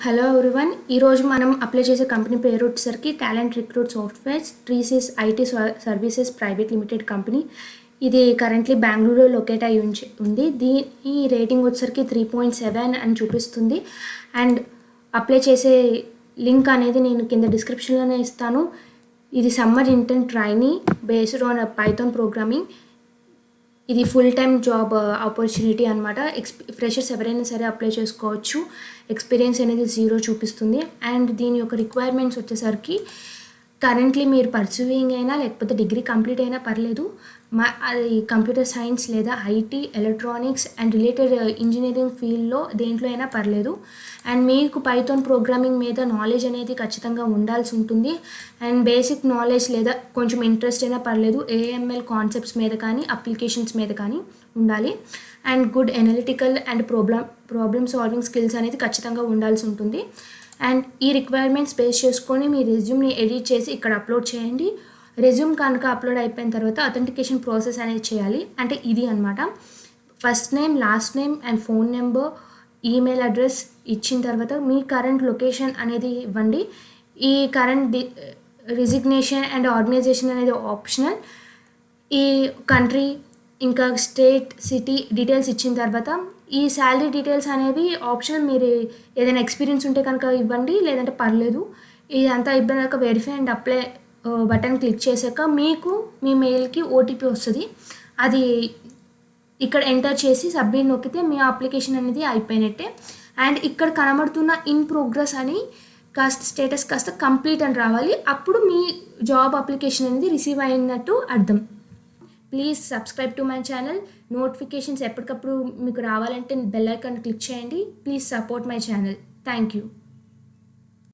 Hello everyone. ఈరోజు మనం apply చేసే కంపెనీ పేరు వచ్చేసరికి టాలెంట్ రిక్రూట్ సాఫ్ట్వేర్స్ ట్రీసిస్ IT services private limited company. ఇది కరెంట్లీ బెంగళూరులో లొకేట్ అయి ఉంది. దీని రేటింగ్ వచ్చేసరికి 3.7 అని చూపిస్తుంది. అండ్ అప్లై చేసే లింక్ అనేది నేను కింద డిస్క్రిప్షన్లోనే ఇస్తాను. ఇది summer intern trainee based on Python programming. ఇది ఫుల్ టైమ్ జాబ్ ఆపర్చునిటీ అనమాట. ఫ్రెషర్స్ ఎవరైనా సరే అప్లై చేసుకోవచ్చు. ఎక్స్పీరియన్స్ అనేది 0 చూపిస్తుంది. అండ్ దీని యొక్క రిక్వైర్మెంట్స్ వచ్చేసరికి కరెంట్లీ మీరు పర్సూయింగ్ అయినా లేకపోతే డిగ్రీ కంప్లీట్ అయినా పర్లేదు. అది కంప్యూటర్ సైన్స్ లేదా IT, electronics and related engineering ఫీల్డ్లో దేంట్లో అయినా పర్లేదు. అండ్ మీకు పైథాన్ ప్రోగ్రామింగ్ మీద నాలెడ్జ్ అనేది ఖచ్చితంగా ఉండాల్సి ఉంటుంది. అండ్ బేసిక్ నాలెడ్జ్ లేదా కొంచెం ఇంట్రెస్ట్ అయినా పర్లేదు. ఏఎంఎల్ కాన్సెప్ట్స్ మీద కానీ అప్లికేషన్స్ మీద కానీ ఉండాలి. And good analytical and problem solving skills అనేది ఖచ్చితంగా ఉండాల్సి ఉంటుంది. అండ్ ఈ రిక్వైర్మెంట్స్ బేస్ చేసుకొని మీ రెజ్యూమ్ని ఎడిట్ చేసి ఇక్కడ అప్లోడ్ చేయండి. రెజ్యూమ్ కనుక అప్లోడ్ అయిపోయిన తర్వాత అథెంటికేషన్ ప్రాసెస్ అనేది చేయాలి. అంటే ఇది అనమాట. First name, last name and phone number, email address ఇచ్చిన తర్వాత మీ కరెంట్ లొకేషన్ అనేది ఇవ్వండి. ఈ కరెంట్ రిజిగ్నేషన్ అండ్ ఆర్గనైజేషన్ అనేది ఆప్షనల్. ఈ కంట్రీ ఇంకా స్టేట్, సిటీ డీటెయిల్స్ ఇచ్చిన తర్వాత ఈ శాలరీ డీటెయిల్స్ అనేవి ఆప్షనల్. మీరు ఏదైనా ఎక్స్పీరియన్స్ ఉంటే కనుక ఇవ్వండి, లేదంటే పర్లేదు. ఇదంతా ఇబ్బంది verify and apply button click చేశాక మీకు మీ మెయిల్కి ఓటీపీ వస్తుంది. అది ఇక్కడ ఎంటర్ చేసి సబ్మిట్ నొక్కితే మీ అప్లికేషన్ అనేది అయిపోయినట్టే. అండ్ ఇక్కడ కనబడుతున్న ఇన్ ప్రోగ్రెస్ అని కాస్త స్టేటస్ కాస్త కంప్లీట్ అని రావాలి. అప్పుడు మీ జాబ్ అప్లికేషన్ అనేది రిసీవ్ అయినట్టు అర్థం. Please subscribe to my channel. Notifications ఎప్పటికప్పుడు మీకు రావాలంటే బెల్ ఐకాన్ క్లిక్ చేయండి. Please support my channel. Thank you.